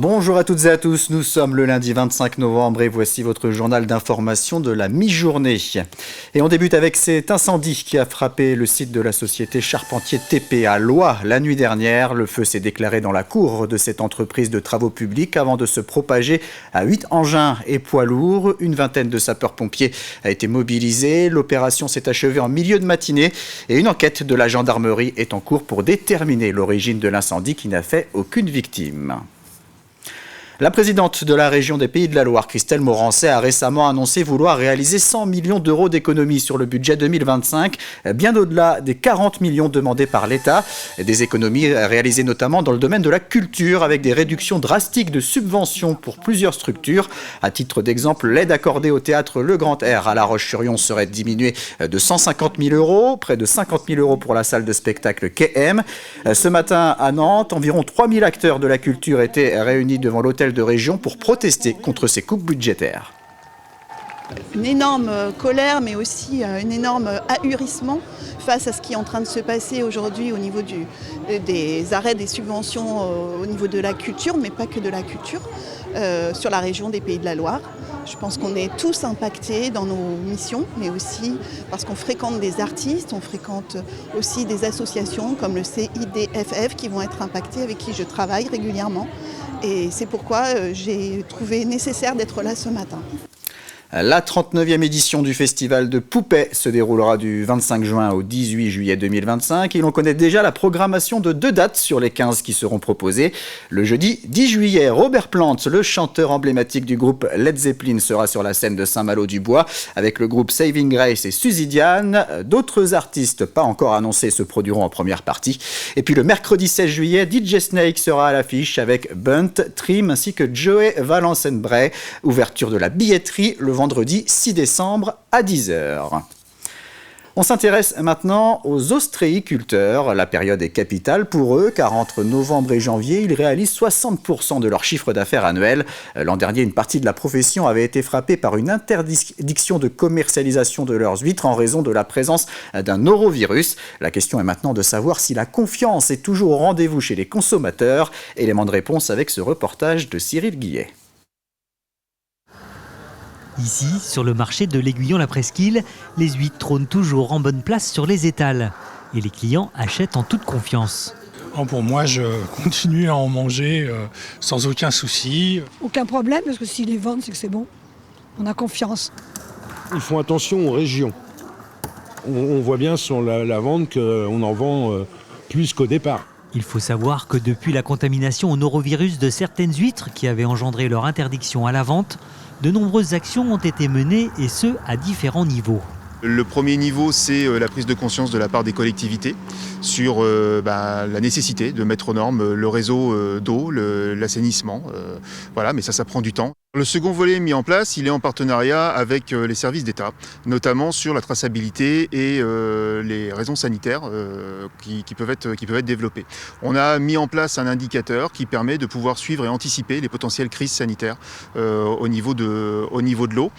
Bonjour à toutes et à tous, nous sommes le lundi 25 novembre et voici votre journal d'information de la mi-journée. Et on débute avec cet incendie qui a frappé le site de la société Charpentier TP à Loie la nuit dernière. Le feu s'est déclaré dans la cour de cette entreprise de travaux publics avant de se propager à 8 engins et poids lourds. Une vingtaine de sapeurs-pompiers a été mobilisée. L'opération s'est achevée en milieu de matinée et une enquête de la gendarmerie est en cours pour déterminer l'origine de l'incendie qui n'a fait aucune victime. La présidente de la région des Pays de la Loire, Christelle Morancet, a récemment annoncé vouloir réaliser 100 millions d'euros d'économies sur le budget 2025, bien au-delà des 40 millions demandés par l'État. Des économies réalisées notamment dans le domaine de la culture, avec des réductions drastiques de subventions pour plusieurs structures. À titre d'exemple, l'aide accordée au théâtre Le Grand Air à La Roche-sur-Yon serait diminuée de 150 000 euros, près de 50 000 euros pour la salle de spectacle KM. Ce matin à Nantes, environ 3 000 acteurs de la culture étaient réunis devant l'hôtel de région pour protester contre ces coupes budgétaires. Une énorme colère, mais aussi un énorme ahurissement face à ce qui est en train de se passer aujourd'hui au niveau des arrêts des subventions au niveau de la culture, mais pas que de la culture, sur la région des Pays de la Loire. Je pense qu'on est tous impactés dans nos missions, mais aussi parce qu'on fréquente des artistes, on fréquente aussi des associations comme le CIDFF qui vont être impactées, avec qui je travaille régulièrement. Et c'est pourquoi j'ai trouvé nécessaire d'être là ce matin. La 39e édition du festival de Poupée se déroulera du 25 juin au 18 juillet 2025 et l'on connaît déjà la programmation de 2 dates sur les 15 qui seront proposées. Le jeudi 10 juillet, Robert Plant, le chanteur emblématique du groupe Led Zeppelin, sera sur la scène de Saint-Malo-du-Bois avec le groupe Saving Grace et Suzy Diane. D'autres artistes pas encore annoncés se produiront en première partie. Et puis le mercredi 16 juillet, DJ Snake sera à l'affiche avec Bunt, Trim ainsi que Joey Valencenbray. Ouverture de la billetterie le vendredi 6 décembre à 10h. On s'intéresse maintenant aux ostréiculteurs. La période est capitale pour eux car entre novembre et janvier, ils réalisent 60% de leur chiffre d'affaires annuel. L'an dernier, une partie de la profession avait été frappée par une interdiction de commercialisation de leurs huîtres en raison de la présence d'un norovirus. La question est maintenant de savoir si la confiance est toujours au rendez-vous chez les consommateurs. Élément de réponse avec ce reportage de Cyril Guillet. Ici, sur le marché de l'Aiguillon la Presqu'île, les huîtres trônent toujours en bonne place sur les étals. Et les clients achètent en toute confiance. Pour moi, je continue à en manger sans aucun souci. Aucun problème, parce que s'ils les vendent, c'est que c'est bon. On a confiance. Ils font attention aux régions. On voit bien sur la vente qu'on en vend plus qu'au départ. Il faut savoir que depuis la contamination au norovirus de certaines huîtres qui avaient engendré leur interdiction à la vente, de nombreuses actions ont été menées et ce, à différents niveaux. Le premier niveau, c'est la prise de conscience de la part des collectivités sur la nécessité de mettre aux normes le réseau d'eau, l'assainissement. Voilà, mais ça prend du temps. Le second volet mis en place, il est en partenariat avec les services d'État, notamment sur la traçabilité et les raisons sanitaires qui peuvent être développées. On a mis en place un indicateur qui permet de pouvoir suivre et anticiper les potentielles crises sanitaires au niveau de l'eau.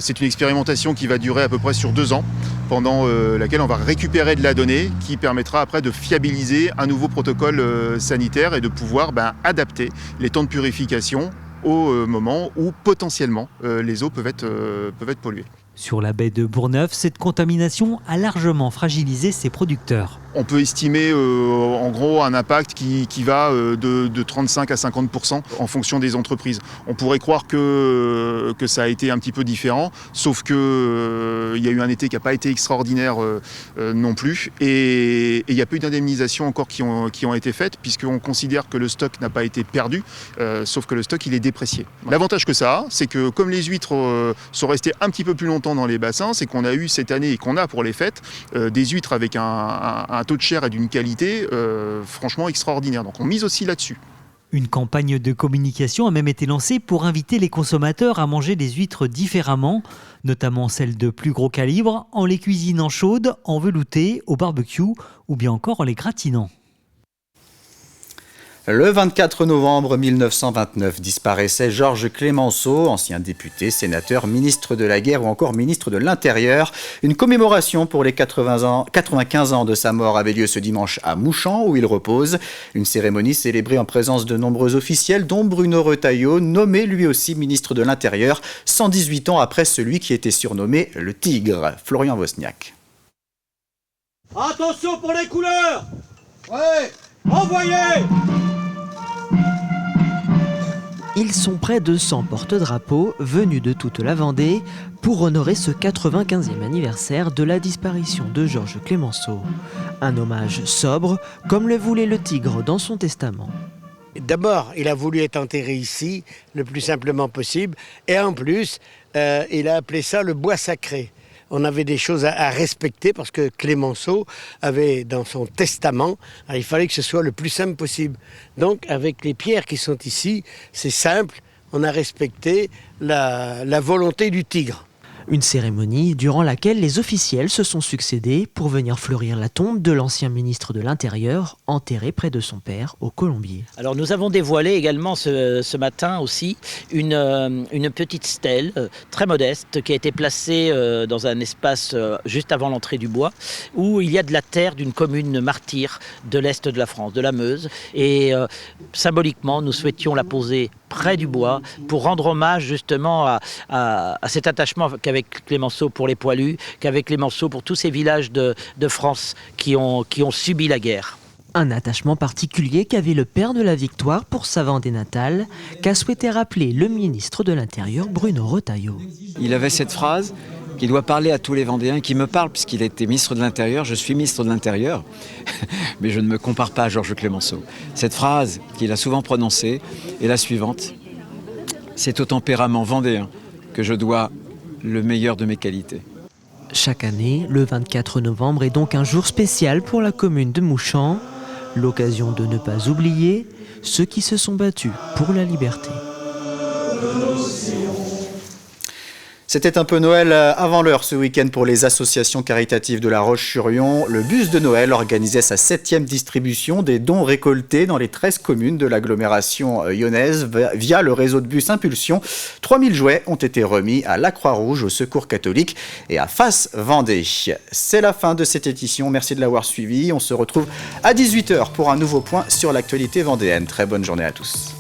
C'est une expérimentation qui va durer à peu près sur 2 ans, pendant laquelle on va récupérer de la donnée qui permettra après de fiabiliser un nouveau protocole sanitaire et de pouvoir adapter les temps de purification au moment où potentiellement les eaux peuvent être polluées. Sur la baie de Bourgneuf, cette contamination a largement fragilisé ses producteurs. On peut estimer en gros un impact qui va de 35 à 50% en fonction des entreprises. On pourrait croire que ça a été un petit peu différent, sauf qu'il y a eu un été qui n'a pas été extraordinaire non plus. Et il n'y a pas eu d'indemnisation encore qui ont été faites, puisqu'on considère que le stock n'a pas été perdu, sauf que le stock il est déprécié. L'avantage que ça a, c'est que comme les huîtres sont restées un petit peu plus longtemps dans les bassins, c'est qu'on a eu cette année et qu'on a pour les fêtes des huîtres avec un taux de chair et d'une qualité franchement extraordinaire. Donc on mise aussi là-dessus. Une campagne de communication a même été lancée pour inviter les consommateurs à manger des huîtres différemment, notamment celles de plus gros calibre, en les cuisinant chaudes, en velouté, au barbecue ou bien encore en les gratinant. Le 24 novembre 1929 disparaissait Georges Clemenceau, ancien député, sénateur, ministre de la Guerre ou encore ministre de l'Intérieur. Une commémoration pour les 95 ans de sa mort avait lieu ce dimanche à Mouchamps, où il repose. Une cérémonie célébrée en présence de nombreux officiels, dont Bruno Retailleau, nommé lui aussi ministre de l'Intérieur, 118 ans après celui qui était surnommé le Tigre. Florian Wozniak. Attention pour les couleurs! Ouais! Envoyez! Ils sont près de 100 porte-drapeaux venus de toute la Vendée pour honorer ce 95e anniversaire de la disparition de Georges Clemenceau. Un hommage sobre, comme le voulait le Tigre dans son testament. D'abord, il a voulu être enterré ici, le plus simplement possible, et en plus, il a appelé ça le bois sacré. On avait des choses à respecter parce que Clemenceau avait dans son testament, il fallait que ce soit le plus simple possible. Donc avec les pierres qui sont ici, c'est simple, on a respecté la volonté du Tigre. Une cérémonie durant laquelle les officiels se sont succédés pour venir fleurir la tombe de l'ancien ministre de l'Intérieur, enterré près de son père au Colombier. Alors nous avons dévoilé également ce matin aussi une petite stèle très modeste qui a été placée dans un espace juste avant l'entrée du bois où il y a de la terre d'une commune martyre de l'Est de la France, de la Meuse. Et symboliquement, nous souhaitions la poser près du bois pour rendre hommage justement à cet attachement qu'avec Clemenceau pour les poilus, qu'avec Clemenceau pour tous ces villages de France qui ont subi la guerre. Un attachement particulier qu'avait le père de la Victoire pour sa Vendée natale, qu'a souhaité rappeler le ministre de l'Intérieur Bruno Retailleau. Il avait cette phrase qui doit parler à tous les Vendéens, qui me parle puisqu'il a été ministre de l'Intérieur, je suis ministre de l'Intérieur, mais je ne me compare pas à Georges Clemenceau. Cette phrase qu'il a souvent prononcée est la suivante: c'est au tempérament vendéen que je dois le meilleur de mes qualités. Chaque année, le 24 novembre est donc un jour spécial pour la commune de Mouchamps, l'occasion de ne pas oublier ceux qui se sont battus pour la liberté. C'était un peu Noël avant l'heure ce week-end pour les associations caritatives de La Roche-sur-Yon. Le bus de Noël organisait sa 7e distribution des dons récoltés dans les 13 communes de l'agglomération yonnaise via le réseau de bus Impulsion. 3000 jouets ont été remis à la Croix-Rouge, au Secours catholique et à Face Vendée. C'est la fin de cette édition. Merci de l'avoir suivi. On se retrouve à 18h pour un nouveau point sur l'actualité vendéenne. Très bonne journée à tous.